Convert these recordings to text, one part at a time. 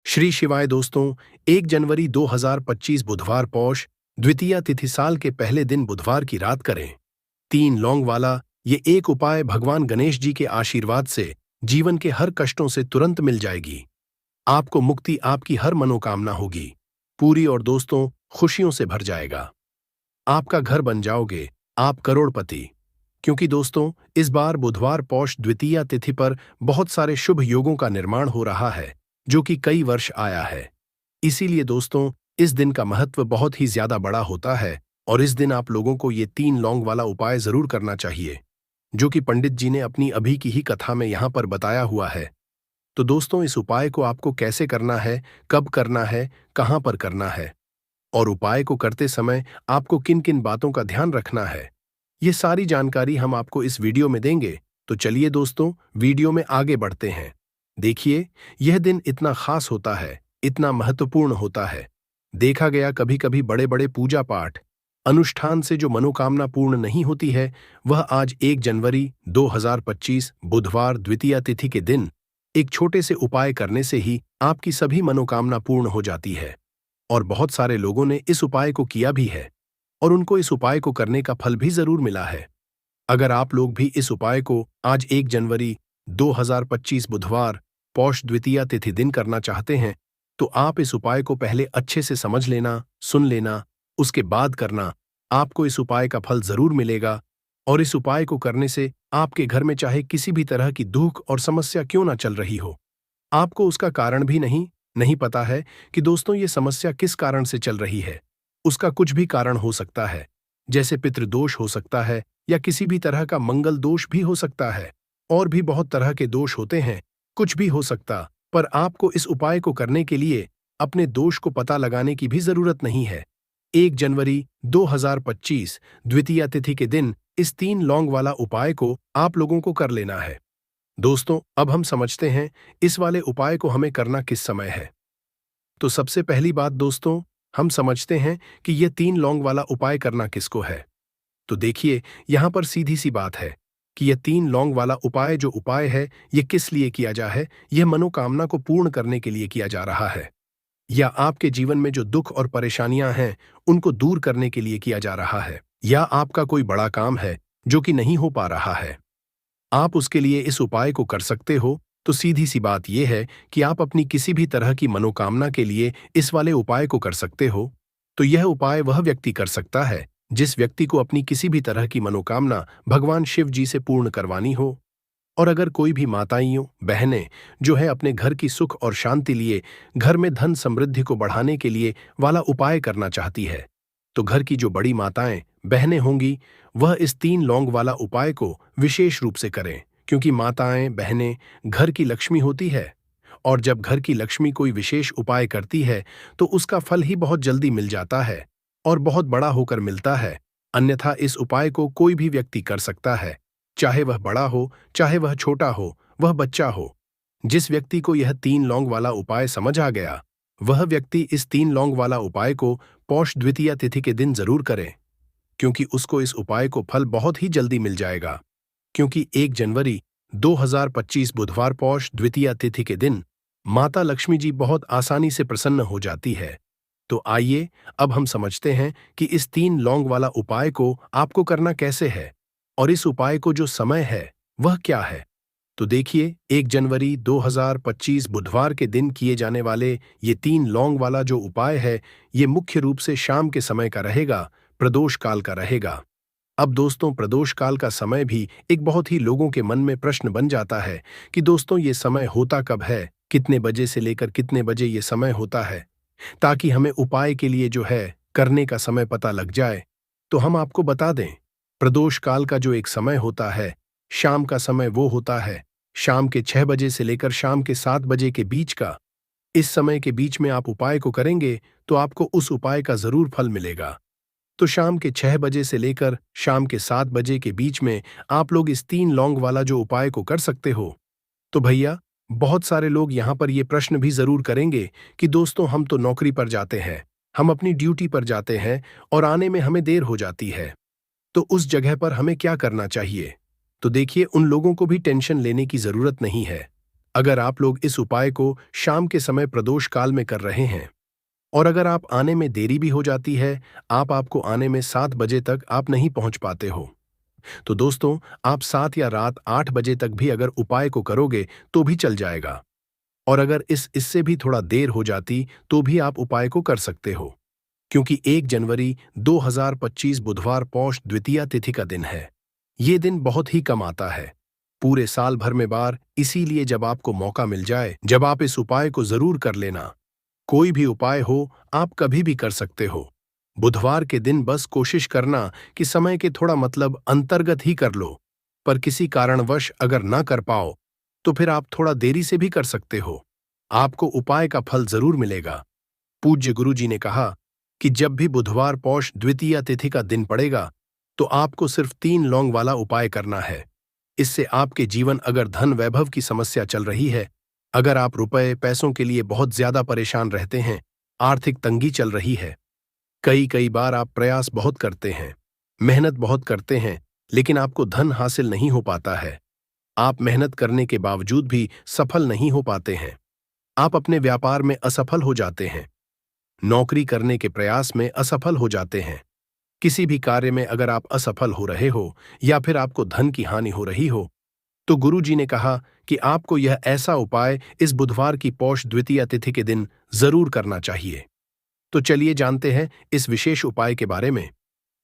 श्री शिवाय दोस्तों। 1 जनवरी 2025 बुधवार पौष द्वितीया तिथि साल के पहले दिन बुधवार की रात करें 3 लौंग वाला ये एक उपाय भगवान गणेश जी के आशीर्वाद से जीवन के हर कष्टों से तुरंत मिल जाएगी। आपको मुक्ति, आपकी हर मनोकामना होगी पूरी और दोस्तों खुशियों से भर जाएगा। आपका घर बन जाओगे आप करोड़पति। क्योंकि दोस्तों इस बार बुधवार पौष द्वितीया तिथि पर बहुत सारे शुभ योगों का निर्माण हो रहा है जो कि कई वर्ष आया है। इसीलिए दोस्तों इस दिन का महत्व बहुत ही ज्यादा बड़ा होता है और इस दिन आप लोगों को ये 3 लौंग वाला उपाय जरूर करना चाहिए जो कि पंडित जी ने अपनी अभी की ही कथा में यहाँ पर बताया हुआ है। तो दोस्तों इस उपाय को आपको कैसे करना है, कब करना है, कहाँ पर करना है और उपाय को करते समय आपको किन किन बातों का ध्यान रखना है, ये सारी जानकारी हम आपको इस वीडियो में देंगे। तो चलिए दोस्तों वीडियो में आगे बढ़ते हैं। देखिए यह दिन इतना खास होता है, इतना महत्वपूर्ण होता है। देखा गया कभी कभी बड़े बड़े पूजा पाठ अनुष्ठान से जो मनोकामना पूर्ण नहीं होती है वह आज 1 जनवरी 2025 बुधवार द्वितीया तिथि के दिन एक छोटे से उपाय करने से ही आपकी सभी मनोकामना पूर्ण हो जाती है। और बहुत सारे लोगों ने इस उपाय को किया भी है और उनको इस उपाय को करने का फल भी जरूर मिला है। अगर आप लोग भी इस उपाय को आज 1 जनवरी 2025 बुधवार पौष द्वितीया तिथि दिन करना चाहते हैं तो आप इस उपाय को पहले अच्छे से समझ लेना, सुन लेना, उसके बाद करना। आपको इस उपाय का फल जरूर मिलेगा और इस उपाय को करने से आपके घर में चाहे किसी भी तरह की दुख और समस्या क्यों ना चल रही हो, आपको उसका कारण भी नहीं पता है कि दोस्तों ये समस्या किस कारण से चल रही है। उसका कुछ भी कारण हो सकता है, जैसे पितृदोष हो सकता है या किसी भी तरह का मंगल दोष भी हो सकता है और भी बहुत तरह के दोष होते हैं, कुछ भी हो सकता। पर आपको इस उपाय को करने के लिए अपने दोष को पता लगाने की भी जरूरत नहीं है। 1 जनवरी 2025 द्वितीया तिथि के दिन इस 3 लौंग वाला उपाय को आप लोगों को कर लेना है। दोस्तों अब हम समझते हैं इस वाले उपाय को हमें करना किस समय है। तो सबसे पहली बात दोस्तों हम समझते हैं कि यह 3 लौंग वाला उपाय करना किसको है। तो देखिए यहां पर सीधी सी बात है कि यह 3 लौंग वाला उपाय जो उपाय है यह किस लिए किया जा है। यह मनोकामना को पूर्ण करने के लिए किया जा रहा है या आपके जीवन में जो दुख और परेशानियां हैं उनको दूर करने के लिए किया जा रहा है या आपका कोई बड़ा काम है जो कि नहीं हो पा रहा है, आप उसके लिए इस उपाय को कर सकते हो। तो सीधी सी बात यह है कि आप अपनी किसी भी तरह की मनोकामना के लिए इस वाले उपाय को कर सकते हो। तो यह उपाय वह व्यक्ति कर सकता है जिस व्यक्ति को अपनी किसी भी तरह की मनोकामना भगवान शिव जी से पूर्ण करवानी हो। और अगर कोई भी माताइयों बहनें जो है अपने घर की सुख और शांति लिए घर में धन समृद्धि को बढ़ाने के लिए वाला उपाय करना चाहती है तो घर की जो बड़ी माताएं बहनें होंगी वह इस 3 लौंग वाला उपाय को विशेष रूप से करें, क्योंकि माताएं बहनें घर की लक्ष्मी होती है और जब घर की लक्ष्मी कोई विशेष उपाय करती है तो उसका फल ही बहुत जल्दी मिल जाता है और बहुत बड़ा होकर मिलता है। अन्यथा इस उपाय को कोई भी व्यक्ति कर सकता है, चाहे वह बड़ा हो चाहे वह छोटा हो, वह बच्चा हो। जिस व्यक्ति को यह 3 लौंग वाला उपाय समझ आ गया वह व्यक्ति इस 3 लौंग वाला उपाय को पौष द्वितीया तिथि के दिन जरूर करे, क्योंकि उसको इस उपाय को फल बहुत ही जल्दी मिल जाएगा। क्योंकि 1 जनवरी 2025 बुधवार पौष द्वितीया तिथि के दिन माता लक्ष्मी जी बहुत आसानी से प्रसन्न हो जाती है। तो आइए अब हम समझते हैं कि इस 3 लौंग वाला उपाय को आपको करना कैसे है और इस उपाय को जो समय है वह क्या है। तो देखिए 1 जनवरी 2025 बुधवार के दिन किए जाने वाले ये 3 लौंग वाला जो उपाय है ये मुख्य रूप से शाम के समय का रहेगा, प्रदोष काल का रहेगा। अब दोस्तों प्रदोष काल का समय भी एक बहुत ही लोगों के मन में प्रश्न बन जाता है कि दोस्तों ये समय होता कब है, कितने बजे से लेकर कितने बजे ये समय होता है, ताकि हमें उपाय के लिए जो है करने का समय पता लग जाए। तो हम आपको बता दें प्रदोष काल का जो एक समय होता है शाम का समय वो होता है शाम के 6 बजे से लेकर शाम के 7 बजे के बीच का। इस समय के बीच में आप उपाय को करेंगे तो आपको उस उपाय का जरूर फल मिलेगा। तो शाम के 6 बजे से लेकर शाम के 7 बजे के बीच में आप लोग इस 3 लौंग वाला जो उपाय को कर सकते हो। तो भैया बहुत सारे लोग यहाँ पर ये प्रश्न भी जरूर करेंगे कि दोस्तों हम तो नौकरी पर जाते हैं, हम अपनी ड्यूटी पर जाते हैं और आने में हमें देर हो जाती है, तो उस जगह पर हमें क्या करना चाहिए। तो देखिए उन लोगों को भी टेंशन लेने की जरूरत नहीं है। अगर आप लोग इस उपाय को शाम के समय प्रदोष काल में कर रहे हैं और अगर आप आने में देरी भी हो जाती है, आपको आने में 7 बजे तक आप नहीं पहुंच पाते हो, तो दोस्तों आप 7 या रात 8 बजे तक भी अगर उपाय को करोगे तो भी चल जाएगा। और अगर इससे भी थोड़ा देर हो जाती तो भी आप उपाय को कर सकते हो, क्योंकि 1 जनवरी 2025 बुधवार पौष द्वितीया तिथि का दिन है। ये दिन बहुत ही कम आता है, पूरे साल भर में बार, इसीलिए जब आपको मौका मिल जाए, जब आप इस उपाय को जरूर कर लेना। कोई भी उपाय हो, आप कभी भी कर सकते हो। बुधवार के दिन बस कोशिश करना कि समय के थोड़ा अंतर्गत ही कर लो, पर किसी कारणवश अगर ना कर पाओ, तो फिर आप थोड़ा देरी से भी कर सकते हो। आपको उपाय का फल जरूर मिलेगा। पूज्य गुरुजी ने कहा कि जब भी बुधवार पौष द्वितीया तिथि का दिन पड़ेगा, तो आपको सिर्फ 3 लौंग वाला उपाय करना है। इससे आपके जीवन अगर धन वैभव की समस्या चल रही है, अगर आप रुपए पैसों के लिए बहुत ज्यादा परेशान रहते हैं, आर्थिक तंगी चल रही है, कई बार आप प्रयास बहुत करते हैं, मेहनत बहुत करते हैं, लेकिन आपको धन हासिल नहीं हो पाता है। आप मेहनत करने के बावजूद भी सफल नहीं हो पाते हैं। आप अपने व्यापार में असफल हो जाते हैं, नौकरी करने के प्रयास में असफल हो जाते हैं। किसी भी कार्य में अगर आप असफल हो रहे हो या फिर आपको धन की हानि हो रही हो, तो गुरुजी ने कहा कि आपको यह ऐसा उपाय इस बुधवार की पौष द्वितीया तिथि के दिन जरूर करना चाहिए। तो चलिए जानते हैं इस विशेष उपाय के बारे में।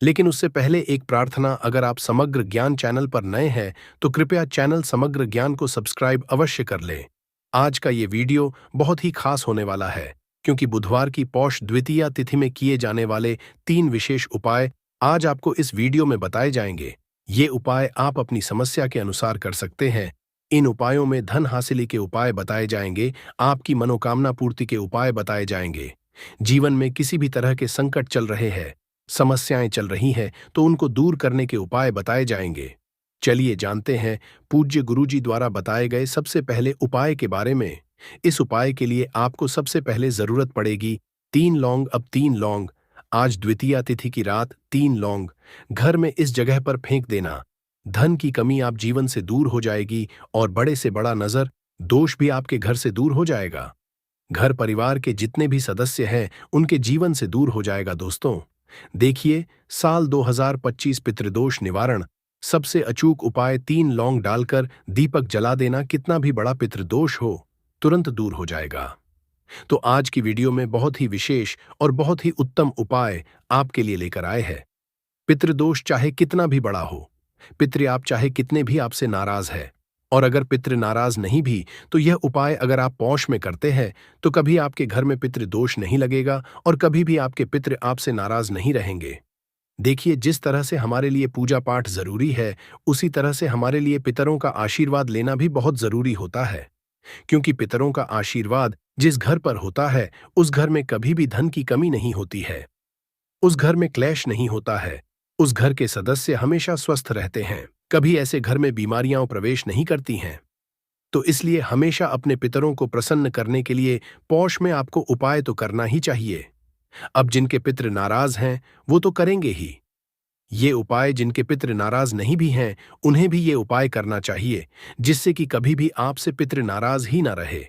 लेकिन उससे पहले एक प्रार्थना, अगर आप समग्र ज्ञान चैनल पर नए हैं तो कृपया चैनल समग्र ज्ञान को सब्सक्राइब अवश्य कर लें। आज का ये वीडियो बहुत ही खास होने वाला है, क्योंकि बुधवार की पौष द्वितीया तिथि में किए जाने वाले 3 विशेष उपाय आज आपको इस वीडियो में बताए जाएंगे। ये उपाय आप अपनी समस्या के अनुसार कर सकते हैं। इन उपायों में धन हासिल के उपाय बताए जाएंगे, आपकी मनोकामना पूर्ति के उपाय बताए जाएंगे। जीवन में किसी भी तरह के संकट चल रहे हैं, समस्याएं चल रही हैं, तो उनको दूर करने के उपाय बताए जाएंगे। चलिए जानते हैं पूज्य गुरुजी द्वारा बताए गए सबसे पहले उपाय के बारे में। इस उपाय के लिए आपको सबसे पहले जरूरत पड़ेगी 3 लौंग। अब 3 लौंग, आज द्वितीया तिथि की रात 3 लौंग घर में इस जगह पर फेंक देना। धन की कमी आप जीवन से दूर हो जाएगी और बड़े से बड़ा नजर दोष भी आपके घर से दूर हो जाएगा। घर परिवार के जितने भी सदस्य हैं उनके जीवन से दूर हो जाएगा। दोस्तों देखिए, साल 2025 पितृदोष निवारण सबसे अचूक उपाय 3 लौंग डालकर दीपक जला देना। कितना भी बड़ा पितृदोष हो, तुरंत दूर हो जाएगा। तो आज की वीडियो में बहुत ही विशेष और बहुत ही उत्तम उपाय आपके लिए लेकर आए हैं। पितृदोष चाहे कितना भी बड़ा हो, पितृ आप चाहे कितने भी आपसे नाराज है, और अगर पितृ नाराज नहीं भी, तो यह उपाय अगर आप पौष में करते हैं तो कभी आपके घर में पितृ दोष नहीं लगेगा और कभी भी आपके पितृ आपसे नाराज नहीं रहेंगे। देखिए, जिस तरह से हमारे लिए पूजा पाठ जरूरी है, उसी तरह से हमारे लिए पितरों का आशीर्वाद लेना भी बहुत जरूरी होता है, क्योंकि पितरों का आशीर्वाद जिस घर पर होता है, उस घर में कभी भी धन की कमी नहीं होती है, उस घर में क्लेश नहीं होता है, उस घर के सदस्य हमेशा स्वस्थ रहते हैं, कभी ऐसे घर में बीमारियां प्रवेश नहीं करती हैं। तो इसलिए हमेशा अपने पितरों को प्रसन्न करने के लिए पौष में आपको उपाय तो करना ही चाहिए। अब जिनके पितृ नाराज हैं वो तो करेंगे ही। ये उपाय जिनके पितृ नाराज नहीं भी हैं, उन्हें भी ये उपाय करना चाहिए, जिससे कि कभी भी आपसे पितृ नाराज ही ना रहे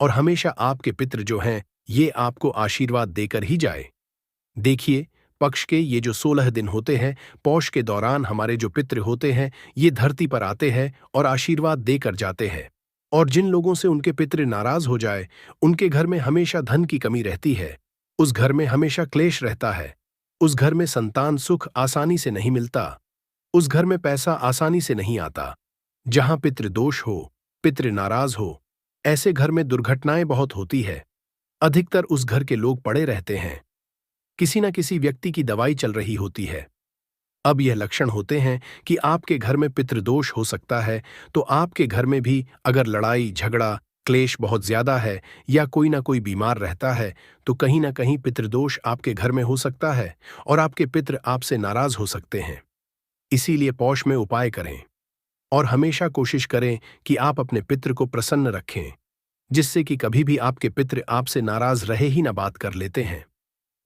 और हमेशा आपके पितृ जो हैं ये आपको आशीर्वाद देकर ही जाए। देखिए, पक्ष के ये जो 16 दिन होते हैं, पौष के दौरान हमारे जो पितृ होते हैं ये धरती पर आते हैं और आशीर्वाद देकर जाते हैं। और जिन लोगों से उनके पितृ नाराज हो जाए, उनके घर में हमेशा धन की कमी रहती है, उस घर में हमेशा क्लेश रहता है, उस घर में संतान सुख आसानी से नहीं मिलता, उस घर में पैसा आसानी से नहीं आता। जहां पितृ दोष हो, पितृ नाराज हो, ऐसे घर में दुर्घटनाएं बहुत होती है। अधिकतर उस घर के लोग पड़े रहते हैं, किसी न किसी व्यक्ति की दवाई चल रही होती है। अब यह लक्षण होते हैं कि आपके घर में पितृदोष हो सकता है, तो आपके घर में भी अगर लड़ाई झगड़ा क्लेश बहुत ज्यादा है या कोई ना कोई बीमार रहता है, तो कहीं ना कहीं पितृदोष आपके घर में हो सकता है और आपके पितृ आपसे नाराज हो सकते हैं। इसीलिए पौष में उपाय करें और हमेशा कोशिश करें कि आप अपने पितृ को प्रसन्न रखें, जिससे कि कभी भी आपके पितृ आपसे नाराज रहे ही ना बात कर लेते हैं।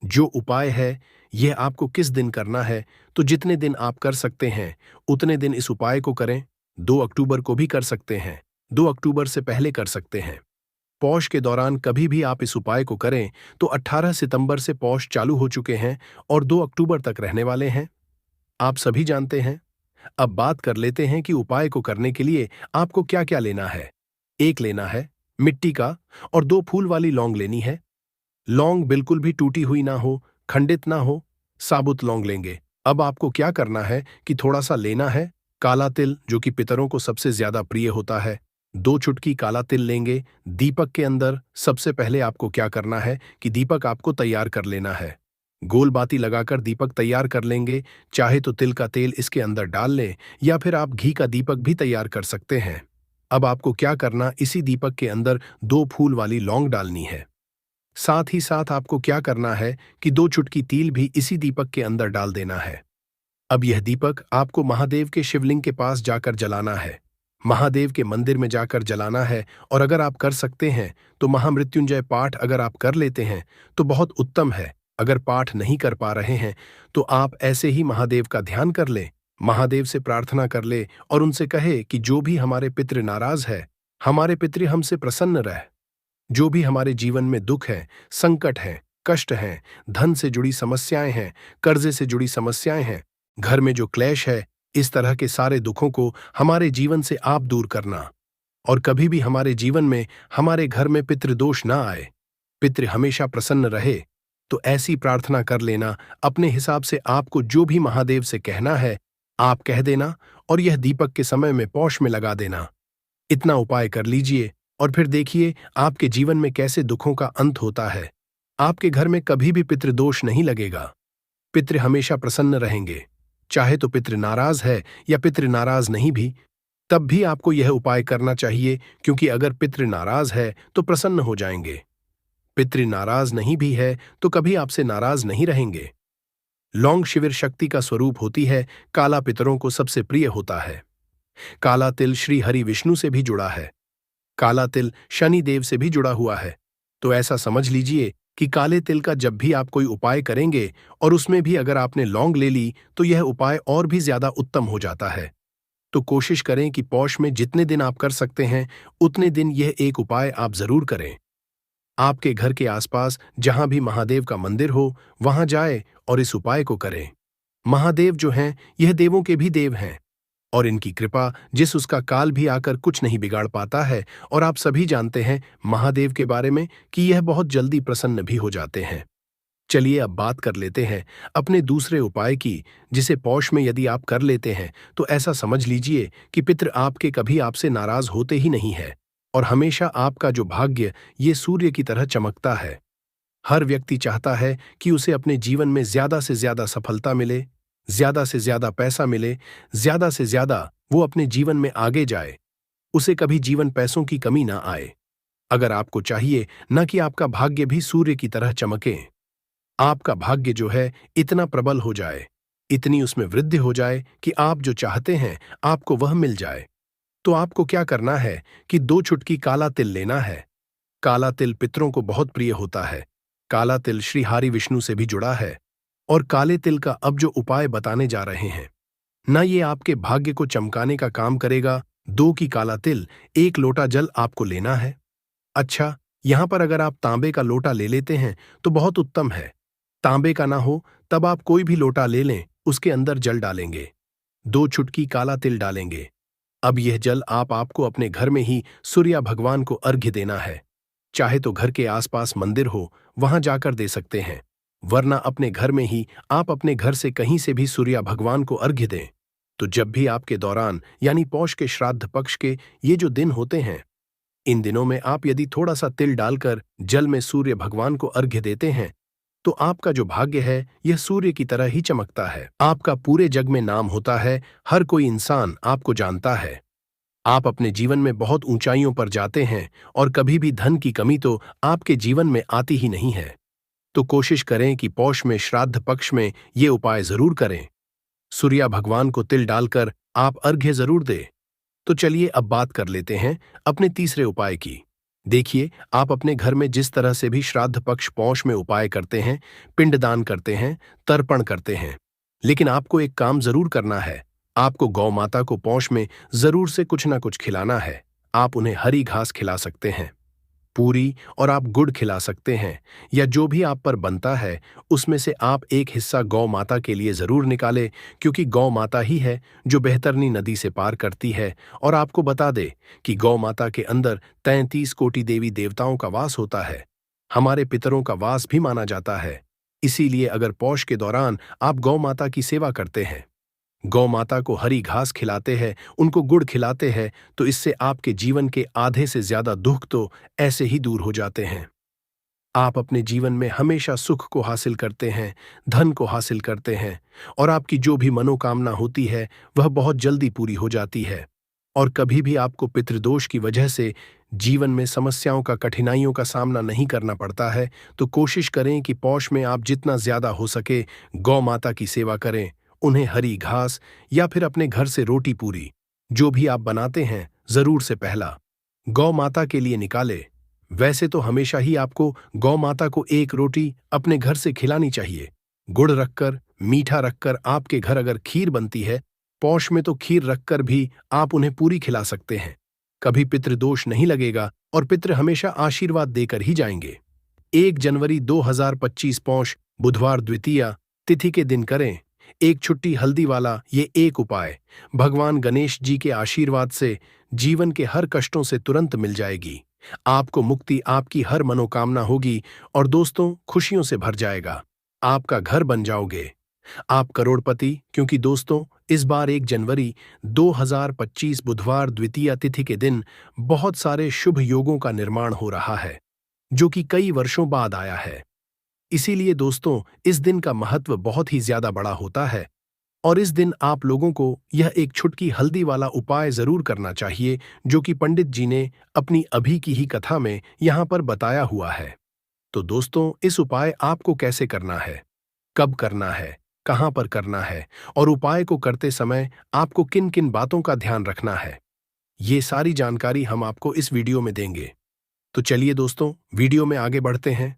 जो उपाय है यह आपको किस दिन करना है, तो जितने दिन आप कर सकते हैं उतने दिन इस उपाय को करें। 2 अक्टूबर को भी कर सकते हैं, 2 अक्टूबर से पहले कर सकते हैं। पौष के दौरान कभी भी आप इस उपाय को करें तो 18 सितंबर से पौष चालू हो चुके हैं और 2 अक्टूबर तक रहने वाले हैं। आप सभी जानते हैं। अब बात कर लेते हैं कि उपाय को करने के लिए आपको क्या क्या लेना है। एक लेना है मिट्टी का और 2 फूल वाली लौंग लेनी है। लौंग बिल्कुल भी टूटी हुई ना हो, खंडित ना हो, साबुत लौंग लेंगे। अब आपको क्या करना है कि थोड़ा सा लेना है काला तिल, जो कि पितरों को सबसे ज्यादा प्रिय होता है। 2 चुटकी काला तिल लेंगे। दीपक के अंदर सबसे पहले आपको क्या करना है कि दीपक आपको तैयार कर लेना है। गोल बाती लगाकर दीपक तैयार कर लेंगे। चाहे तो तिल का तेल इसके अंदर डाल लें या फिर आप घी का दीपक भी तैयार कर सकते हैं। अब आपको क्या करना, इसी दीपक के अंदर 2 फूल वाली लौंग डालनी है। साथ ही साथ आपको क्या करना है कि 2 चुटकी तिल भी इसी दीपक के अंदर डाल देना है। अब यह दीपक आपको महादेव के शिवलिंग के पास जाकर जलाना है। महादेव के मंदिर में जाकर जलाना है। और अगर आप कर सकते हैं तो महामृत्युंजय पाठ अगर आप कर लेते हैं तो बहुत उत्तम है। अगर पाठ नहीं कर पा रहे हैं तो आप ऐसे ही महादेव का ध्यान कर लें, महादेव से प्रार्थना कर ले और उनसे कहे कि जो भी हमारे पितृ नाराज है, हमारे पितृ हमसे प्रसन्न रह। जो भी हमारे जीवन में दुख है, संकट है, कष्ट हैं, धन से जुड़ी समस्याएं हैं, कर्जे से जुड़ी समस्याएं हैं, घर में जो क्लेश है, इस तरह के सारे दुखों को हमारे जीवन से आप दूर करना। और कभी भी हमारे जीवन में, हमारे घर में पितृदोष ना आए, पितृ हमेशा प्रसन्न रहे। तो ऐसी प्रार्थना कर लेना। अपने हिसाब से आपको जो भी महादेव से कहना है आप कह देना और यह दीपक के समय में पौष में लगा देना। इतना उपाय कर लीजिए और फिर देखिए आपके जीवन में कैसे दुखों का अंत होता है। आपके घर में कभी भी पितृदोष नहीं लगेगा। पितृ हमेशा प्रसन्न रहेंगे। चाहे तो पितृ नाराज है या पितृ नाराज नहीं भी, तब भी आपको यह उपाय करना चाहिए, क्योंकि अगर पितृ नाराज है तो प्रसन्न हो जाएंगे। पितृ नाराज नहीं भी है तो कभी आपसे नाराज नहीं रहेंगे। लौंग शिविर शक्ति का स्वरूप होती है। काला पितरों को सबसे प्रिय होता है। काला तिल श्री हरि विष्णु से भी जुड़ा है। काला तिल शनि देव से भी जुड़ा हुआ है। तो ऐसा समझ लीजिए कि काले तिल का जब भी आप कोई उपाय करेंगे और उसमें भी अगर आपने लौंग ले ली तो यह उपाय और भी ज्यादा उत्तम हो जाता है। तो कोशिश करें कि पौष में जितने दिन आप कर सकते हैं उतने दिन यह एक उपाय आप जरूर करें। आपके घर के आसपास जहां भी महादेव का मंदिर हो वहां जाए और इस उपाय को करें। महादेव जो हैं यह देवों के भी देव हैं और इनकी कृपा जिस उसका काल भी आकर कुछ नहीं बिगाड़ पाता है। और आप सभी जानते हैं महादेव के बारे में कि यह बहुत जल्दी प्रसन्न भी हो जाते हैं। चलिए अब बात कर लेते हैं अपने दूसरे उपाय की, जिसे पौष में यदि आप कर लेते हैं तो ऐसा समझ लीजिए कि पितृ आपके कभी आपसे नाराज होते ही नहीं है और हमेशा आपका जो भाग्य ये सूर्य की तरह चमकता है। हर व्यक्ति चाहता है कि उसे अपने जीवन में ज्यादा से ज्यादा सफलता मिले, ज्यादा से ज्यादा पैसा मिले, ज्यादा से ज्यादा वो अपने जीवन में आगे जाए, उसे कभी जीवन पैसों की कमी ना आए। अगर आपको चाहिए न कि आपका भाग्य भी सूर्य की तरह चमके, आपका भाग्य जो है इतना प्रबल हो जाए, इतनी उसमें वृद्धि हो जाए कि आप जो चाहते हैं आपको वह मिल जाए, तो आपको क्या करना है कि 2 चुटकी काला तिल लेना है। काला तिल पितरों को बहुत प्रिय होता है। काला तिल श्री हरि विष्णु से भी जुड़ा है। और काले तिल का अब जो उपाय बताने जा रहे हैं न ये आपके भाग्य को चमकाने का काम करेगा। 2 की काला तिल, 1 लोटा जल आपको लेना है। अच्छा, यहां पर अगर आप तांबे का लोटा ले लेते हैं तो बहुत उत्तम है। तांबे का ना हो तब आप कोई भी लोटा ले लें, उसके अंदर जल डालेंगे। 2 चुटकी काला तिल डालेंगे। अब यह जल आपको अपने घर में ही सूर्य भगवान को अर्घ्य देना है। चाहे तो घर के आसपास मंदिर हो वहां जाकर दे सकते हैं, वरना अपने घर में ही आप अपने घर से कहीं से भी सूर्य भगवान को अर्घ्य दें। तो जब भी आपके दौरान यानी पौष के श्राद्ध पक्ष के ये जो दिन होते हैं, इन दिनों में आप यदि थोड़ा सा तिल डालकर जल में सूर्य भगवान को अर्घ्य देते हैं तो आपका जो भाग्य है यह सूर्य की तरह ही चमकता है। आपका पूरे जग में नाम होता है, हर कोई इंसान आपको जानता है। आप अपने जीवन में बहुत ऊंचाइयों पर जाते हैं और कभी भी धन की कमी तो आपके जीवन में आती ही नहीं है। तो कोशिश करें कि पौष में श्राद्ध पक्ष में ये उपाय जरूर करें। सूर्य भगवान को तिल डालकर आप अर्घ्य जरूर दें। तो चलिए अब बात कर लेते हैं अपने तीसरे उपाय की। देखिए, आप अपने घर में जिस तरह से भी श्राद्ध पक्ष पौष में उपाय करते हैं, पिंडदान करते हैं, तर्पण करते हैं, लेकिन आपको एक काम जरूर करना है। आपको गौ माता को पौष में जरूर से कुछ ना कुछ खिलाना है। आप उन्हें हरी घास खिला सकते हैं, पूरी और आप गुड़ खिला सकते हैं, या जो भी आप पर बनता है उसमें से आप एक हिस्सा गौ माता के लिए जरूर निकालें, क्योंकि गौ माता ही है जो बैतरनी नदी से पार करती है। और आपको बता दे कि गौ माता के अंदर 33 कोटि देवी देवताओं का वास होता है, हमारे पितरों का वास भी माना जाता है। इसीलिए अगर पौष के दौरान आप गौ माता की सेवा करते हैं, गौ माता को हरी घास खिलाते हैं, उनको गुड़ खिलाते हैं, तो इससे आपके जीवन के आधे से ज्यादा दुख तो ऐसे ही दूर हो जाते हैं। आप अपने जीवन में हमेशा सुख को हासिल करते हैं, धन को हासिल करते हैं, और आपकी जो भी मनोकामना होती है वह बहुत जल्दी पूरी हो जाती है। और कभी भी आपको पितृदोष की वजह से जीवन में समस्याओं का, कठिनाइयों का सामना नहीं करना पड़ता है, तो कोशिश करें कि पौष में आप जितना ज्यादा हो सके गौ माता की सेवा करें, उन्हें हरी घास या फिर अपने घर से रोटी पूरी जो भी आप बनाते हैं जरूर से पहला गौ माता के लिए निकाले। वैसे तो हमेशा ही आपको गौ माता को एक रोटी अपने घर से खिलानी चाहिए, गुड़ रखकर, मीठा रखकर। आपके घर अगर खीर बनती है पौष में, तो खीर रखकर भी आप उन्हें पूरी खिला सकते हैं। कभी पितृदोष नहीं लगेगा और पितृ हमेशा आशीर्वाद देकर ही जाएंगे। 1 जनवरी 2025 पौष बुधवार द्वितीया तिथि के दिन करें एक छुट्टी हल्दी वाला ये एक उपाय। भगवान गणेश जी के आशीर्वाद से जीवन के हर कष्टों से तुरंत मिल जाएगी, आपको मुक्ति, आपकी हर मनोकामना होगी, और दोस्तों खुशियों से भर जाएगा। आपका घर बन जाओगे, आप करोड़पति। क्योंकि दोस्तों इस बार 1 जनवरी 2025 बुधवार द्वितीया तिथि के दिन बहुत सारे शुभ योगों का निर्माण हो रहा है, जो कि कई वर्षों बाद आया है। इसीलिए दोस्तों इस दिन का महत्व बहुत ही ज्यादा बड़ा होता है, और इस दिन आप लोगों को यह एक छुटकी हल्दी वाला उपाय जरूर करना चाहिए, जो कि पंडित जी ने अपनी अभी की ही कथा में यहां पर बताया हुआ है। तो दोस्तों इस उपाय आपको कैसे करना है, कब करना है, कहां पर करना है, और उपाय को करते समय आपको किन किन बातों का ध्यान रखना है, ये सारी जानकारी हम आपको इस वीडियो में देंगे। तो चलिए दोस्तों वीडियो में आगे बढ़ते हैं।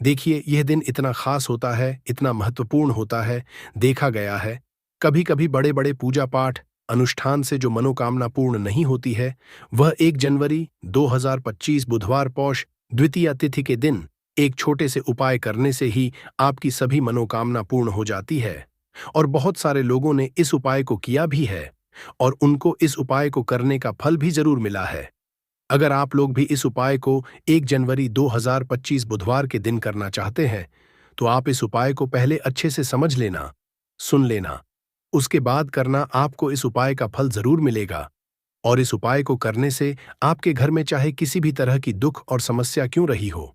देखिए यह दिन इतना खास होता है, इतना महत्वपूर्ण होता है, देखा गया है कभी कभी बड़े बड़े पूजा पाठ अनुष्ठान से जो मनोकामना पूर्ण नहीं होती है, वह 1 जनवरी 2025 बुधवार पौष द्वितीया तिथि के दिन एक छोटे से उपाय करने से ही आपकी सभी मनोकामना पूर्ण हो जाती है। और बहुत सारे लोगों ने इस उपाय को किया भी है, और उनको इस उपाय को करने का फल भी जरूर मिला है। अगर आप लोग भी इस उपाय को 1 जनवरी 2025 बुधवार के दिन करना चाहते हैं, तो आप इस उपाय को पहले अच्छे से समझ लेना, सुन लेना, उसके बाद करना। आपको इस उपाय का फल जरूर मिलेगा, और इस उपाय को करने से आपके घर में चाहे किसी भी तरह की दुख और समस्या क्यों रही हो,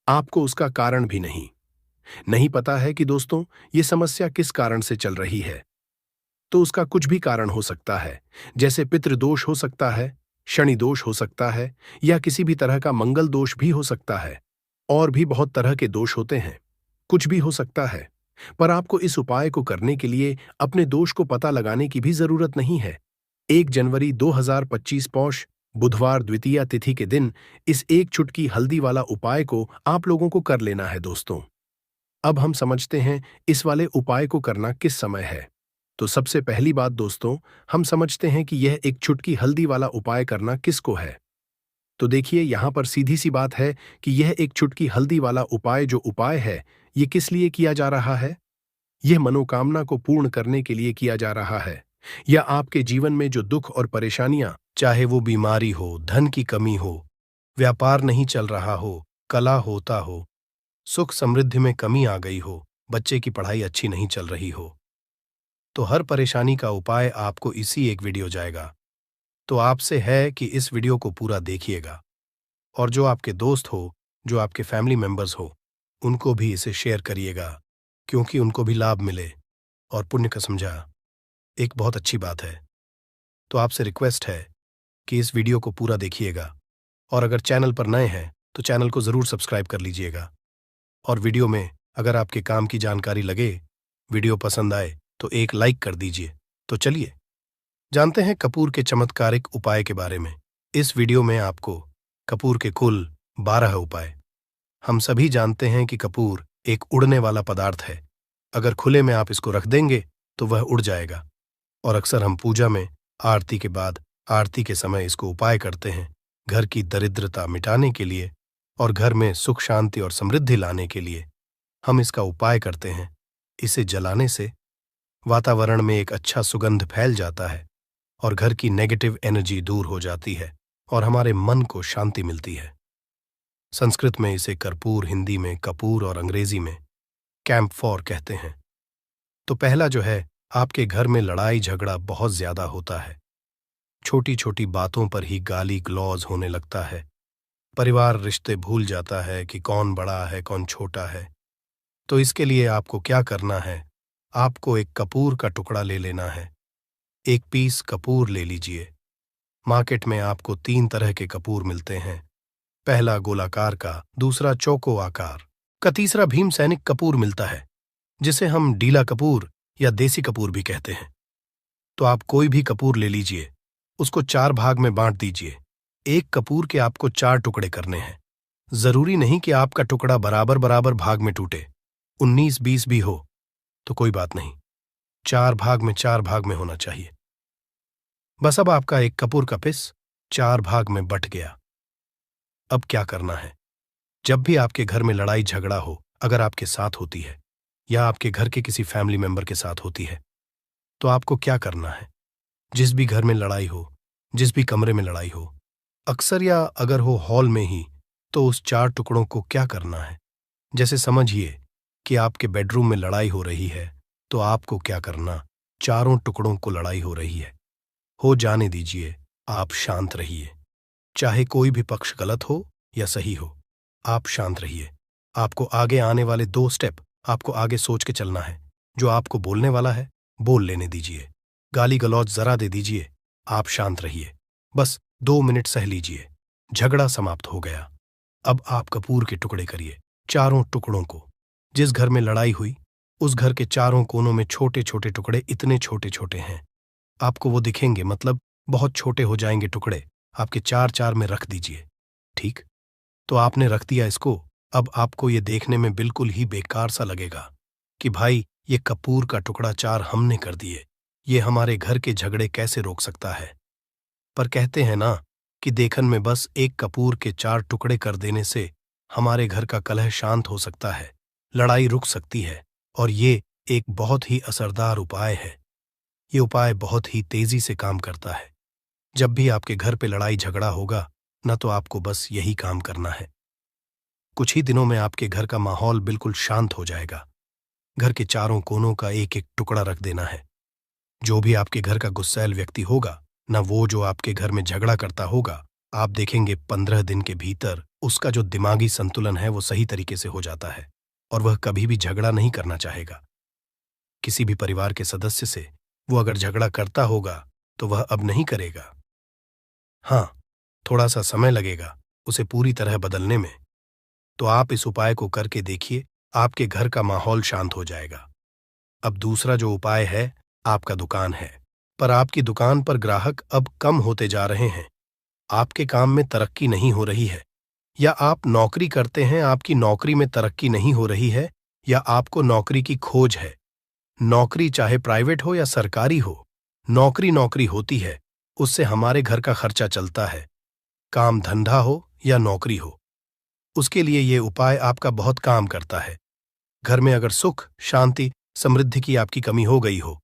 आपको उसका कारण भी नहीं पता है कि दोस्तों ये समस्या किस कारण से चल रही है, तो उसका कुछ भी कारण हो सकता है। जैसे पितृदोष हो सकता है, शनि दोष हो सकता है, या किसी भी तरह का मंगल दोष भी हो सकता है, और भी बहुत तरह के दोष होते हैं, कुछ भी हो सकता है। पर आपको इस उपाय को करने के लिए अपने दोष को पता लगाने की भी जरूरत नहीं है। 1 जनवरी 2025 पौष बुधवार द्वितीया तिथि के दिन इस एक चुटकी हल्दी वाला उपाय को आप लोगों को कर लेना है दोस्तों। अब हम समझते हैं इस वाले उपाय को करना किस समय है। तो सबसे पहली बात दोस्तों, हम समझते हैं कि यह एक चुटकी हल्दी वाला उपाय करना किसको है। तो देखिए यहां पर सीधी सी बात है कि यह एक चुटकी हल्दी वाला उपाय जो उपाय है, ये किस लिए किया जा रहा है। यह मनोकामना को पूर्ण करने के लिए किया जा रहा है, या आपके जीवन में जो दुख और परेशानियां, चाहे वो बीमारी हो, धन की कमी हो, व्यापार नहीं चल रहा हो, कला होता हो, सुख समृद्धि में कमी आ गई हो, बच्चे की पढ़ाई अच्छी नहीं चल रही हो, तो हर परेशानी का उपाय आपको इसी एक वीडियो जाएगा। तो आपसे है कि इस वीडियो को पूरा देखिएगा, और जो आपके दोस्त हो, जो आपके फैमिली मेंबर्स हो, उनको भी इसे शेयर करिएगा, क्योंकि उनको भी लाभ मिले और पुण्य का समझा एक बहुत अच्छी बात है। तो आपसे रिक्वेस्ट है कि इस वीडियो को पूरा देखिएगा, और अगर चैनल पर नए हैं तो चैनल को ज़रूर सब्सक्राइब कर लीजिएगा। और वीडियो में अगर आपके काम की जानकारी लगे, वीडियो पसंद आए तो एक लाइक कर दीजिए। तो चलिए जानते हैं कपूर के चमत्कारिक उपाय के बारे में। इस वीडियो में आपको कपूर के कुल 12 उपाय। हम सभी जानते हैं कि कपूर एक उड़ने वाला पदार्थ है। अगर खुले में आप इसको रख देंगे तो वह उड़ जाएगा, और अक्सर हम पूजा में आरती के बाद आरती के समय इसको उपाय करते हैं, घर की दरिद्रता मिटाने के लिए और घर में सुख शांति और समृद्धि लाने के लिए हम इसका उपाय करते हैं। इसे जलाने से वातावरण में एक अच्छा सुगंध फैल जाता है और घर की नेगेटिव एनर्जी दूर हो जाती है और हमारे मन को शांति मिलती है। संस्कृत में इसे कर्पूर, हिंदी में कपूर और अंग्रेजी में कैम्फोर कहते हैं। तो पहला जो है, आपके घर में लड़ाई झगड़ा बहुत ज्यादा होता है, छोटी छोटी बातों पर ही गाली गलौज होने लगता है, परिवार रिश्ते भूल जाता है कि कौन बड़ा है कौन छोटा है। तो इसके लिए आपको क्या करना है, आपको एक कपूर का टुकड़ा ले लेना है। एक पीस कपूर ले लीजिए। मार्केट में आपको 3 तरह के कपूर मिलते हैं, पहला गोलाकार का, दूसरा चौको आकार का, तीसरा भीम सैनिक कपूर मिलता है, जिसे हम डीला कपूर या देसी कपूर भी कहते हैं। तो आप कोई भी कपूर ले लीजिए, उसको 4 भाग में बांट दीजिए। एक कपूर के आपको 4 टुकड़े करने हैं। जरूरी नहीं कि आपका टुकड़ा बराबर बराबर भाग में टूटे, 19-20 भी हो तो कोई बात नहीं, 4 भाग में होना चाहिए। बस अब आपका एक कपूर का पिस 4 भाग में बट गया। अब क्या करना है, जब भी आपके घर में लड़ाई झगड़ा हो, अगर आपके साथ होती है या आपके घर के किसी फैमिली मेंबर के साथ होती है, तो आपको क्या करना है। जिस भी घर में लड़ाई हो, जिस भी कमरे में लड़ाई हो, अक्सर या अगर हो हॉल में ही, तो उस 4 टुकड़ों को क्या करना है। जैसे समझिए कि आपके बेडरूम में लड़ाई हो रही है, तो आपको क्या करना, चारों टुकड़ों को लड़ाई हो रही है, हो जाने दीजिए, आप शांत रहिए। चाहे कोई भी पक्ष गलत हो या सही हो, आप शांत रहिए। आपको आगे आने वाले 2 स्टेप आपको आगे सोच के चलना है। जो आपको बोलने वाला है, बोल लेने दीजिए। गाली गलौज जरा दे दीजिए, आप शांत रहिए। बस 2 मिनट सह लीजिए, झगड़ा समाप्त हो गया। अब आप कपूर के टुकड़े करिए, चारों टुकड़ों को। जिस घर में लड़ाई हुई, उस घर के चारों कोनों में छोटे छोटे टुकड़े, इतने छोटे छोटे हैं आपको वो दिखेंगे, मतलब बहुत छोटे हो जाएंगे टुकड़े, आपके 4-4 में रख दीजिए। ठीक, तो आपने रख दिया इसको। अब आपको ये देखने में बिल्कुल ही बेकार सा लगेगा कि भाई ये कपूर का टुकड़ा 4 हमने कर दिए, ये हमारे घर के झगड़े कैसे रोक सकता है। पर कहते हैं ना कि देखन में बस एक कपूर के 4 टुकड़े कर देने से हमारे घर का कलह शांत हो सकता है, लड़ाई रुक सकती है। और ये एक बहुत ही असरदार उपाय है। ये उपाय बहुत ही तेजी से काम करता है। जब भी आपके घर पे लड़ाई झगड़ा होगा ना, तो आपको बस यही काम करना है। कुछ ही दिनों में आपके घर का माहौल बिल्कुल शांत हो जाएगा। घर के चारों कोनों का एक एक टुकड़ा रख देना है। जो भी आपके घर का गुस्सैल व्यक्ति होगा ना, वो जो आपके घर में झगड़ा करता होगा, आप देखेंगे 15 दिन के भीतर उसका जो दिमागी संतुलन है वो सही तरीके से हो जाता है और वह कभी भी झगड़ा नहीं करना चाहेगा। किसी भी परिवार के सदस्य से वो अगर झगड़ा करता होगा तो वह अब नहीं करेगा। हाँ, थोड़ा सा समय लगेगा उसे पूरी तरह बदलने में। तो आप इस उपाय को करके देखिए, आपके घर का माहौल शांत हो जाएगा। अब दूसरा जो उपाय है, आपका दुकान है, पर आपकी दुकान पर ग्राहक अब कम होते जा रहे हैं, आपके काम में तरक्की नहीं हो रही है, या आप नौकरी करते हैं, आपकी नौकरी में तरक्की नहीं हो रही है, या आपको नौकरी की खोज है। नौकरी चाहे प्राइवेट हो या सरकारी हो, नौकरी नौकरी होती है, उससे हमारे घर का खर्चा चलता है। काम धंधा हो या नौकरी हो, उसके लिए ये उपाय आपका बहुत काम करता है। घर में अगर सुख शांति समृद्धि की आपकी कमी हो गई हो,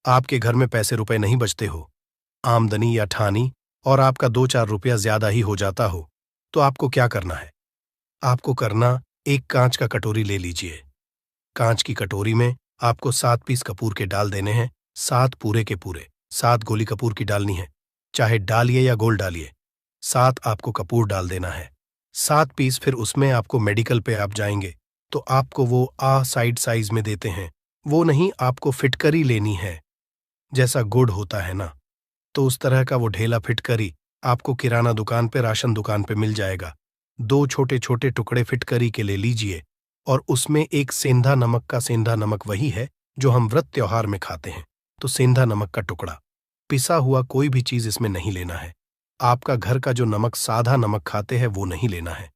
आपके घर में पैसे रुपए नहीं बचते हो, आमदनी या ठानी और आपका 2-4 रुपया ज्यादा ही हो जाता हो, तो आपको क्या करना है। आपको करना, एक कांच का कटोरी ले लीजिए। कांच की कटोरी में आपको 7 पीस कपूर के डाल देने हैं, 7 पूरे के पूरे। 7 गोली कपूर की डालनी है, चाहे डालिए या गोल डालिए। 7 आपको कपूर डाल देना है, 7 पीस। फिर उसमें आपको मेडिकल पे आप जाएंगे तो आपको वो साइड साइज में देते हैं, वो नहीं, आपको फिटकरी लेनी है। जैसा गुड़ होता है ना, तो उस तरह का वो ढेला फिटकरी आपको किराना दुकान पे, राशन दुकान पे मिल जाएगा। 2 छोटे छोटे टुकड़े फिटकरी के ले लीजिए और उसमें एक सेंधा नमक का, सेंधा नमक वही है जो हम व्रत त्योहार में खाते हैं, तो सेंधा नमक का टुकड़ा। पिसा हुआ कोई भी चीज इसमें नहीं लेना है। आपका घर का जो नमक, साधा नमक खाते हैं, वो नहीं लेना है।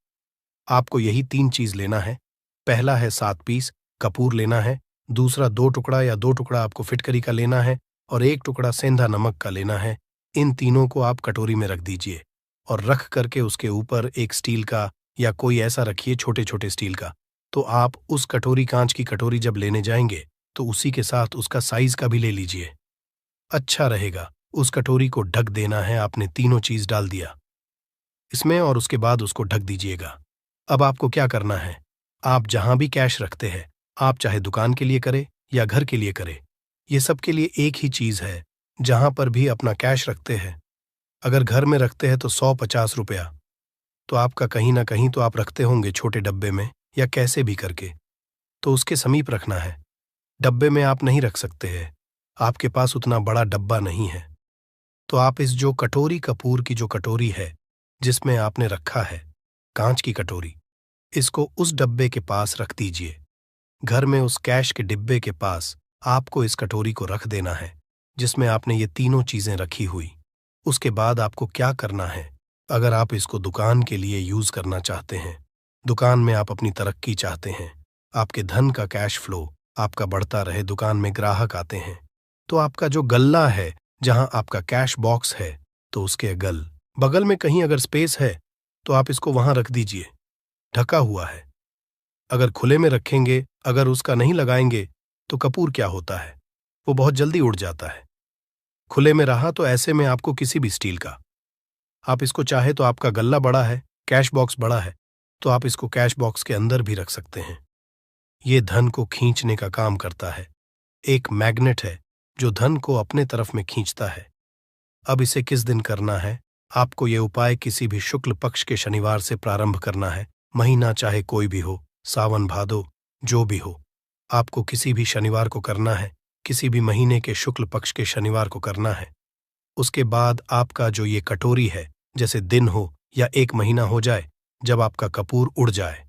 आपको यही 3 चीज लेना है। पहला है 7 पीस कपूर लेना है, दूसरा 2 टुकड़ा या 2 टुकड़ा आपको फिटकरी का लेना है और 1 टुकड़ा सेंधा नमक का लेना है। इन तीनों को आप कटोरी में रख दीजिए और रख करके उसके ऊपर एक स्टील का या कोई ऐसा रखिए छोटे छोटे स्टील का। तो आप उस कटोरी, कांच की कटोरी जब लेने जाएंगे तो उसी के साथ उसका साइज का भी ले लीजिए, अच्छा रहेगा। उस कटोरी को ढक देना है, आपने तीनों चीज डाल दिया इसमें और उसके बाद उसको ढक दीजिएगा। अब आपको क्या करना है, आप जहां भी कैश रखते हैं, आप चाहे दुकान के लिए करें या घर के लिए करें, ये सब के लिए एक ही चीज है। जहां पर भी अपना कैश रखते हैं, अगर घर में रखते हैं तो 150 रुपया, तो आपका कहीं ना कहीं तो आप रखते होंगे छोटे डब्बे में या कैसे भी करके, तो उसके समीप रखना है। डब्बे में आप नहीं रख सकते हैं, आपके पास उतना बड़ा डब्बा नहीं है, तो आप इस जो कटोरी कपूर की जो कटोरी है जिसमें आपने रखा है, कांच की कटोरी, इसको उस डब्बे के पास रख दीजिए। घर में उस कैश के डिब्बे के पास आपको इस कटोरी को रख देना है जिसमें आपने ये तीनों चीजें रखी हुई। उसके बाद आपको क्या करना है, अगर आप इसको दुकान के लिए यूज करना चाहते हैं, दुकान में आप अपनी तरक्की चाहते हैं, आपके धन का कैश फ्लो आपका बढ़ता रहे, दुकान में ग्राहक आते हैं, तो आपका जो गल्ला है जहां आपका कैश बॉक्स है, तो उसके बगल में कहीं अगर स्पेस है तो आप इसको वहां रख दीजिए, ढका हुआ है। अगर खुले में रखेंगे, अगर उसका नहीं लगाएंगे, तो कपूर क्या होता है, वो बहुत जल्दी उड़ जाता है। खुले में रहा तो ऐसे में आपको किसी भी स्टील का, आप इसको चाहे तो आपका गल्ला बड़ा है, कैश बॉक्स बड़ा है, तो आप इसको कैश बॉक्स के अंदर भी रख सकते हैं। ये धन को खींचने का काम करता है, एक मैग्नेट है जो धन को अपने तरफ में खींचता है। अब इसे किस दिन करना है, आपको ये उपाय किसी भी शुक्ल पक्ष के शनिवार से प्रारंभ करना है। महीना चाहे कोई भी हो, सावन भादो जो भी हो, आपको किसी भी शनिवार को करना है, किसी भी महीने के शुक्ल पक्ष के शनिवार को करना है। उसके बाद आपका जो ये कटोरी है, जैसे दिन हो या एक महीना हो जाए, जब आपका कपूर उड़ जाए,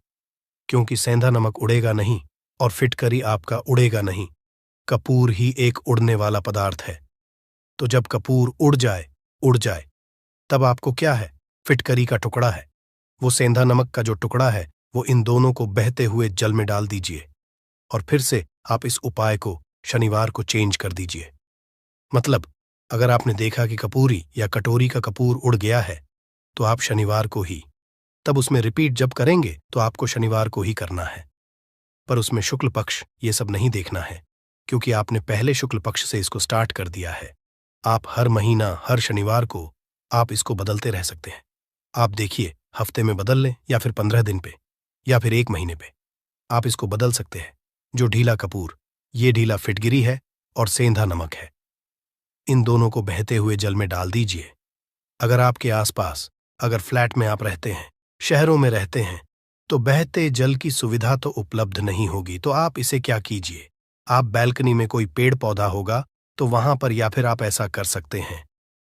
क्योंकि सेंधा नमक उड़ेगा नहीं और फिटकरी आपका उड़ेगा नहीं, कपूर ही एक उड़ने वाला पदार्थ है। तो जब कपूर उड़ जाए, तब आपको क्या है, फिटकरी का टुकड़ा है, वो सेंधा नमक का जो टुकड़ा है, वो इन दोनों को बहते हुए जल में डाल दीजिए और फिर से आप इस उपाय को शनिवार को चेंज कर दीजिए। मतलब अगर आपने देखा कि कपूरी या कटोरी का कपूर उड़ गया है, तो आप शनिवार को ही, तब उसमें रिपीट जब करेंगे तो आपको शनिवार को ही करना है। पर उसमें शुक्ल पक्ष ये सब नहीं देखना है, क्योंकि आपने पहले शुक्ल पक्ष से इसको स्टार्ट कर दिया है। आप हर महीना हर शनिवार को आप इसको बदलते रह सकते हैं। आप देखिए, हफ्ते में बदल लें या फिर 15 दिन पे या फिर एक महीने पे, आप इसको बदल सकते हैं। जो ढीला कपूर, ये ढीला फिटगिरी है और सेंधा नमक है, इन दोनों को बहते हुए जल में डाल दीजिए। अगर आपके आसपास, अगर फ्लैट में आप रहते हैं, शहरों में रहते हैं, तो बहते जल की सुविधा तो उपलब्ध नहीं होगी, तो आप इसे क्या कीजिए, आप बैल्कनी में कोई पेड़ पौधा होगा तो वहां पर, या फिर आप ऐसा कर सकते हैं,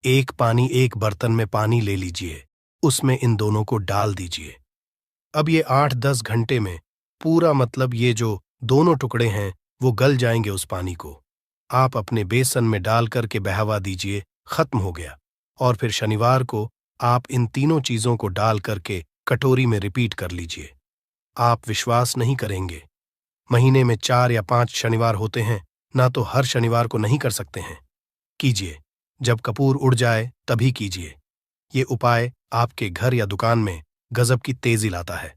एक बर्तन में पानी ले लीजिए, उसमें इन दोनों को डाल दीजिए। अब ये 8-10 घंटे में पूरा, मतलब ये जो दोनों टुकड़े हैं वो गल जाएंगे उस पानी को। आप अपने बेसन में डाल करके बहावा दीजिए, खत्म हो गया। और फिर शनिवार को आप इन तीनों चीजों को डाल करके कटोरी में रिपीट कर लीजिए। आप विश्वास नहीं करेंगे, महीने में 4 या 5 शनिवार होते हैं ना, तो हर शनिवार को नहीं कर सकते हैं। कीजिए, जब कपूर उड़ जाए तभी कीजिए। ये उपाय आपके घर या दुकान में गजब की तेजी लाता है।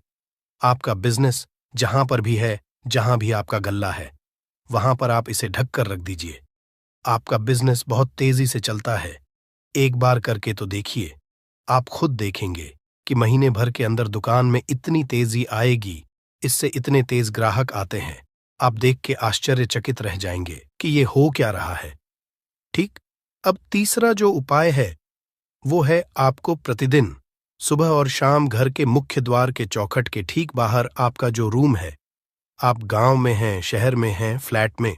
आपका बिजनेस जहां पर भी है, जहां भी आपका गल्ला है, वहां पर आप इसे ढक कर रख दीजिए। आपका बिजनेस बहुत तेजी से चलता है। एक बार करके तो देखिए, आप खुद देखेंगे कि महीने भर के अंदर दुकान में इतनी तेजी आएगी, इससे इतने तेज ग्राहक आते हैं, आप देख के आश्चर्यचकित रह जाएंगे कि ये हो क्या रहा है। ठीक। अब तीसरा जो उपाय है वो है, आपको प्रतिदिन सुबह और शाम घर के मुख्य द्वार के चौखट के ठीक बाहर आपका जो रूम है, आप गांव में हैं, शहर में हैं, फ्लैट में,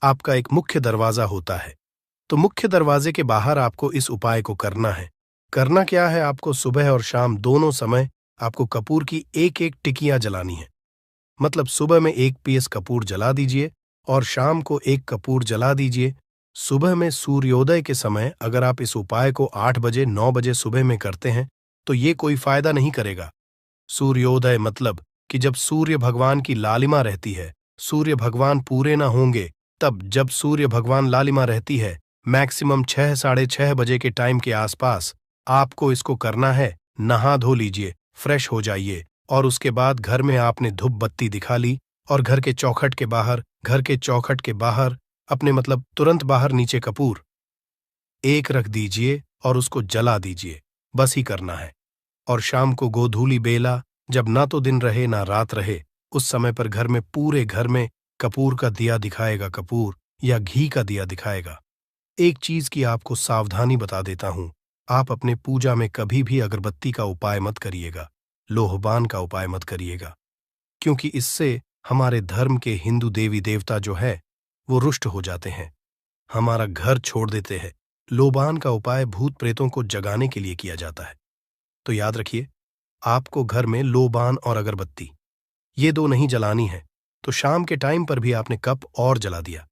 आपका एक मुख्य दरवाजा होता है, तो मुख्य दरवाजे के बाहर आपको इस उपाय को करना है। करना क्या है, आपको सुबह और शाम दोनों समय आपको कपूर की एक एक टिकियां जलानी है। मतलब सुबह में 1 पीस कपूर जला दीजिए और शाम को 1 कपूर जला दीजिए। सुबह में सूर्योदय के समय अगर आप इस उपाय को 8 बजे 9 बजे सुबह में करते हैं तो ये कोई फायदा नहीं करेगा। सूर्योदय मतलब कि जब सूर्य भगवान की लालिमा रहती है, सूर्य भगवान पूरे ना होंगे, तब जब सूर्य भगवान लालिमा रहती है मैक्सिमम 6 साढ़े 6 बजे के टाइम के आसपास आपको इसको करना है। नहा धो लीजिए, फ्रेश हो जाइए और उसके बाद घर में आपने धूप बत्ती दिखा ली और घर के चौखट के बाहर अपने मतलब तुरंत बाहर नीचे कपूर एक रख दीजिए और उसको जला दीजिए। बस ही करना है। और शाम को गोधूली बेला, जब ना तो दिन रहे ना रात रहे, उस समय पर घर में पूरे घर में कपूर का दिया दिखाएगा, कपूर या घी का दिया दिखाएगा। एक चीज की आपको सावधानी बता देता हूं, आप अपने पूजा में कभी भी अगरबत्ती का उपाय मत करिएगा, लोहबान का उपाय मत करिएगा, क्योंकि इससे हमारे धर्म के हिंदू देवी देवता जो है वो रुष्ट हो जाते हैं, हमारा घर छोड़ देते हैं। लोबान का उपाय भूत प्रेतों को जगाने के लिए किया जाता है। तो याद रखिए, आपको घर में लोबान और अगरबत्ती ये दो नहीं जलानी है, तो शाम के टाइम पर भी आपने कप और जला दिया।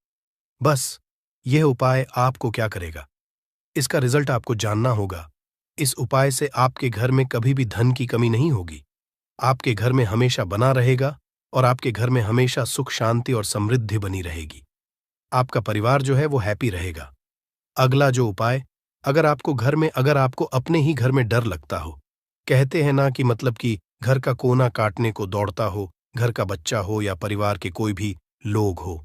बस यह उपाय आपको क्या करेगा, इसका रिजल्ट आपको जानना होगा। इस उपाय से आपके घर में कभी भी धन की कमी नहीं होगी, आपके घर में हमेशा बना रहेगा और आपके घर में हमेशा सुख शांति और समृद्धि बनी रहेगी। आपका परिवार जो है वो हैप्पी रहेगा। अगला जो उपाय, अगर आपको अपने ही घर में डर लगता हो, कहते हैं ना कि मतलब कि घर का कोना काटने को दौड़ता हो, घर का बच्चा हो या परिवार के कोई भी लोग हो,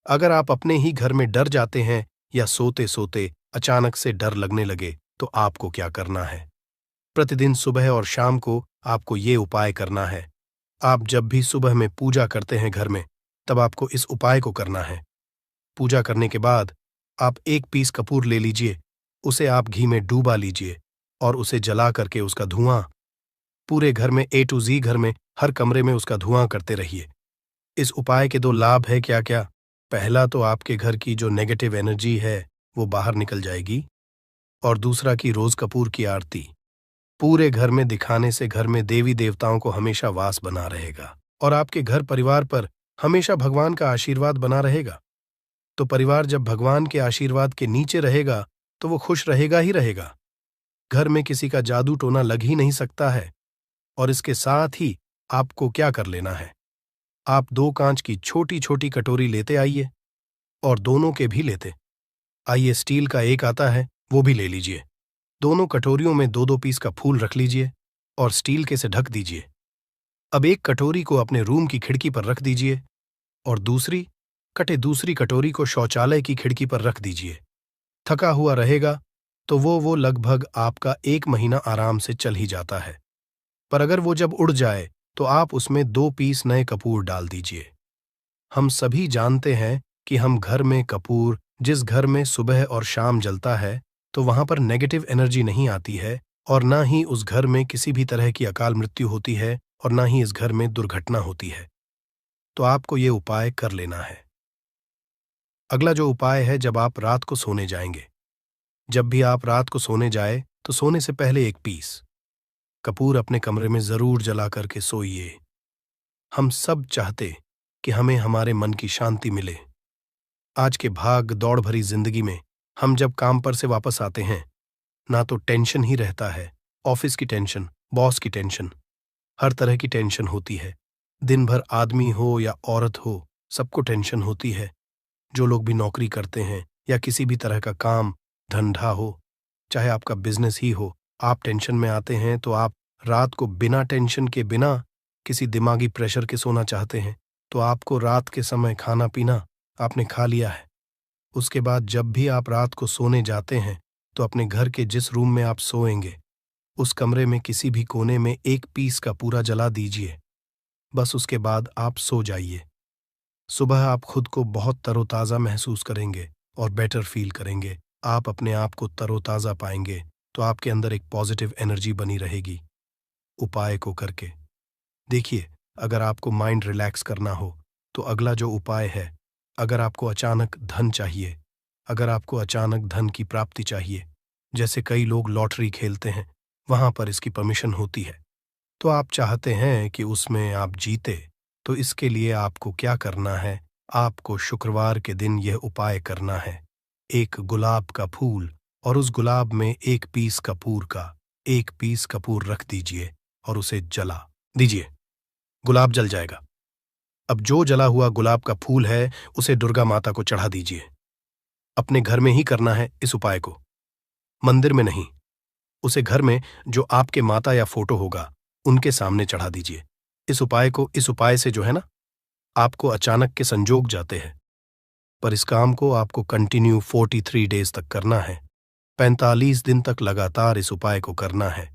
अगर आप अपने ही घर में डर जाते हैं या सोते सोते अचानक से डर लगने लगे, तो आपको क्या करना है। प्रतिदिन सुबह और शाम को आपको ये उपाय करना है। आप जब भी सुबह में पूजा करते हैं घर में, तब आपको इस उपाय को करना है। पूजा करने के बाद आप एक पीस कपूर ले लीजिए, उसे आप घी में डूबा लीजिए और उसे जला करके उसका धुआं पूरे घर में A to Z घर में हर कमरे में उसका धुआं करते रहिए। इस उपाय के दो लाभ है क्या क्या। पहला तो आपके घर की जो नेगेटिव एनर्जी है वो बाहर निकल जाएगी, और दूसरा कि रोज कपूर की आरती पूरे घर में दिखाने से घर में देवी देवताओं को हमेशा वास बना रहेगा और आपके घर परिवार पर हमेशा भगवान का आशीर्वाद बना रहेगा। तो परिवार जब भगवान के आशीर्वाद के नीचे रहेगा तो वो खुश रहेगा ही रहेगा। घर में किसी का जादू टोना लग ही नहीं सकता है। और इसके साथ ही आपको क्या कर लेना है, आप 2 कांच की छोटी छोटी कटोरी लेते आइए और दोनों के भी लेते आइए। स्टील का एक आता है, वो भी ले लीजिए। दोनों कटोरियों में 2-2 पीस का फूल रख लीजिए और स्टील के से ढक दीजिए। अब एक कटोरी को अपने रूम की खिड़की पर रख दीजिए और दूसरी कटोरी को शौचालय की खिड़की पर रख दीजिए। थका हुआ रहेगा तो वो लगभग आपका 1 महीना आराम से चल ही जाता है। पर अगर वो जब उड़ जाए तो आप उसमें 2 पीस नए कपूर डाल दीजिए। हम सभी जानते हैं कि हम घर में कपूर जिस घर में सुबह और शाम जलता है तो वहां पर नेगेटिव एनर्जी नहीं आती है, और ना ही उस घर में किसी भी तरह की अकाल मृत्यु होती है और ना ही इस घर में दुर्घटना होती है। तो आपको ये उपाय कर लेना है। अगला जो उपाय है, जब आप रात को सोने जाएंगे, जब भी आप रात को सोने जाए तो सोने से पहले 1 पीस कपूर अपने कमरे में जरूर जला करके सोइए। हम सब चाहते कि हमें हमारे मन की शांति मिले। आज के भाग दौड़ भरी जिंदगी में हम जब काम पर से वापस आते हैं, ना तो टेंशन ही रहता है, ऑफिस की टेंशन, बॉस की टेंशन, हर तरह की टेंशन होती है। दिन भर आदमी हो या औरत हो, सबको टेंशन होती है। जो लोग भी नौकरी करते हैं या किसी भी तरह का काम धंधा हो, चाहे आपका बिजनेस ही हो, आप टेंशन में आते हैं तो आप रात को बिना टेंशन के, बिना किसी दिमागी प्रेशर के सोना चाहते हैं। तो आपको रात के समय खाना पीना आपने खा लिया है। उसके बाद जब भी आप रात को सोने जाते हैं तो अपने घर के जिस रूम में आप सोएंगे उस कमरे में किसी भी कोने में 1 पीस का पूरा जला दीजिए। बस उसके बाद आप सो जाइए। सुबह आप खुद को बहुत तरोताज़ा महसूस करेंगे और बेटर फील करेंगे। आप अपने आप को तरोताज़ा पाएंगे तो आपके अंदर एक पॉजिटिव एनर्जी बनी रहेगी। उपाय को करके देखिए, अगर आपको माइंड रिलैक्स करना हो तो अगला जो उपाय है, अगर आपको अचानक धन चाहिए, अगर आपको अचानक धन की प्राप्ति चाहिए, जैसे कई लोग लॉटरी खेलते हैं, वहां पर इसकी परमिशन होती है, तो आप चाहते हैं कि उसमें आप जीते, तो इसके लिए आपको क्या करना है, आपको शुक्रवार के दिन यह उपाय करना है। 1 गुलाब का फूल और उस गुलाब में 1 पीस कपूर का 1 पीस कपूर रख दीजिए और उसे जला दीजिए। गुलाब जल जाएगा। अब जो जला हुआ गुलाब का फूल है उसे दुर्गा माता को चढ़ा दीजिए। अपने घर में ही करना है इस उपाय को, मंदिर में नहीं। उसे घर में जो आपके माता या फोटो होगा उनके सामने चढ़ा दीजिए। इस उपाय से जो है ना, आपको अचानक के संजोग जाते हैं। पर इस काम को आपको कंटिन्यू 43 डेज तक करना है। 45 दिन तक लगातार इस उपाय को करना है।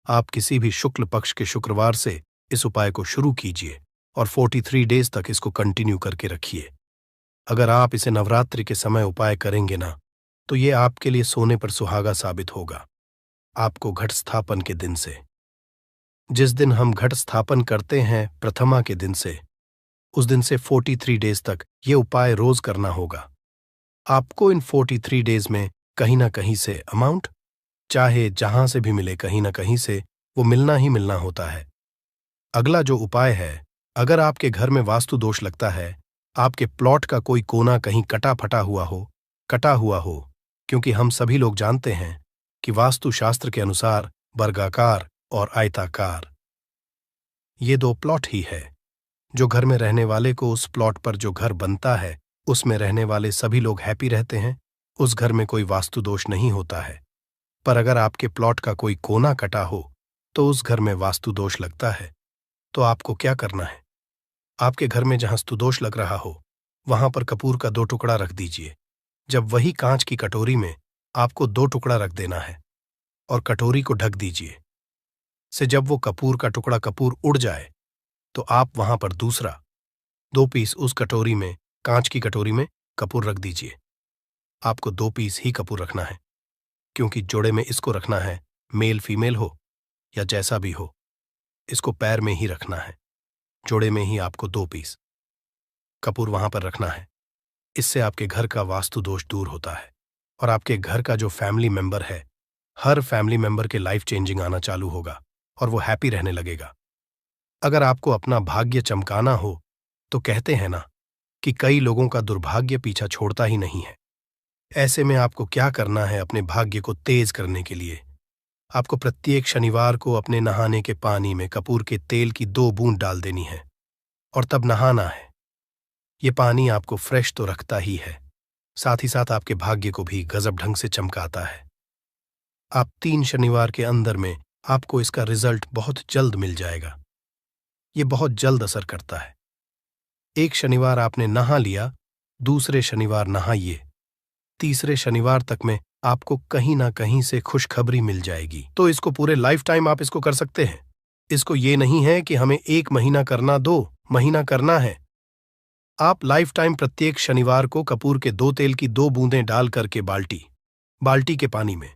आप किसी भी शुक्ल पक्ष के शुक्रवार से इस उपाय को शुरू कीजिए और 43 डेज तक इसको कंटिन्यू करके रखिए। अगर आप इसे नवरात्रि के समय उपाय करेंगे ना, तो ये आपके लिए सोने पर सुहागा साबित होगा। आपको घट स्थापन के दिन से, जिस दिन हम घट स्थापन करते हैं प्रथमा के दिन से, उस दिन से 43 डेज तक ये उपाय रोज करना होगा। आपको इन 43 डेज में कहीं ना कहीं से अमाउंट, चाहे जहां से भी मिले, कहीं ना कहीं से वो मिलना ही मिलना होता है। अगला जो उपाय है, अगर आपके घर में वास्तु दोष लगता है, आपके प्लॉट का कोई कोना कहीं कटा हुआ हो, क्योंकि हम सभी लोग जानते हैं कि वास्तु शास्त्र के अनुसार वर्गाकार और आयताकार ये दो प्लॉट ही है। जो घर में रहने वाले को उस प्लॉट पर जो घर बनता है उसमें रहने वाले सभी लोग हैप्पी रहते हैं, उस घर में कोई वास्तु दोष नहीं होता है। पर अगर आपके प्लॉट का कोई कोना कटा हो तो उस घर में वास्तु दोष लगता है। तो आपको क्या करना है, आपके घर में जहां वास्तु दोष लग रहा हो वहां पर कपूर का 2 टुकड़ा रख दीजिए। जब वही कांच की कटोरी में आपको 2 टुकड़ा रख देना है और कटोरी को ढक दीजिए। से जब वो कपूर का टुकड़ा कपूर उड़ जाए तो आप वहां पर दूसरा 2 पीस उस कटोरी में, कांच की कटोरी में कपूर रख दीजिए। आपको 2 पीस ही कपूर रखना है, क्योंकि जोड़े में इसको रखना है, मेल फीमेल हो या जैसा भी हो, इसको पैर में ही रखना है। जोड़े में ही आपको 2 पीस कपूर वहां पर रखना है। इससे आपके घर का वास्तु दोष दूर होता है और आपके घर का जो फैमिली मेंबर है, हर फैमिली मेंबर के लाइफ चेंजिंग आना चालू होगा और वो हैप्पी रहने लगेगा। अगर आपको अपना भाग्य चमकाना हो तो कहते हैं ना कि कई लोगों का दुर्भाग्य पीछा छोड़ता ही नहीं है। ऐसे में आपको क्या करना है, अपने भाग्य को तेज करने के लिए आपको प्रत्येक शनिवार को अपने नहाने के पानी में कपूर के तेल की 2 बूंद डाल देनी है और तब नहाना है। ये पानी आपको फ्रेश तो रखता ही है, साथ ही साथ आपके भाग्य को भी गजब ढंग से चमकाता है। आप 3 शनिवार के अंदर में आपको इसका रिजल्ट बहुत जल्द मिल जाएगा। ये बहुत जल्द असर करता है। एक शनिवार आपने नहा लिया, दूसरे शनिवार नहाइए, तीसरे शनिवार तक में आपको कहीं ना कहीं से खुशखबरी मिल जाएगी। तो इसको पूरे लाइफ टाइम आप इसको कर सकते हैं। इसको ये नहीं है कि हमें 1 महीना करना, 2 महीना करना है। आप लाइफ टाइम प्रत्येक शनिवार को कपूर के 2 तेल की 2 बूंदें डाल करके बाल्टी के पानी में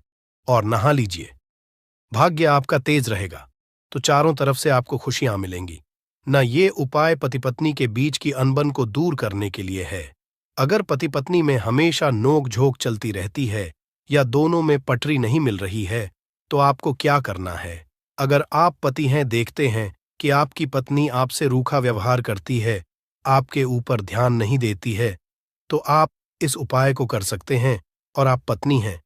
और नहा लीजिए। भाग्य आपका तेज रहेगा तो चारों तरफ से आपको खुशियां मिलेंगी। न ये उपाय पति पत्नी के बीच की अनबन को दूर करने के लिए है। अगर पति पत्नी में हमेशा नोक झोंक चलती रहती है या दोनों में पटरी नहीं मिल रही है तो आपको क्या करना है। अगर आप पति हैं, देखते हैं कि आपकी पत्नी आपसे रूखा व्यवहार करती है, आपके ऊपर ध्यान नहीं देती है, तो आप इस उपाय को कर सकते हैं। और आप पत्नी हैं,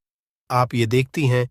आप ये देखती हैं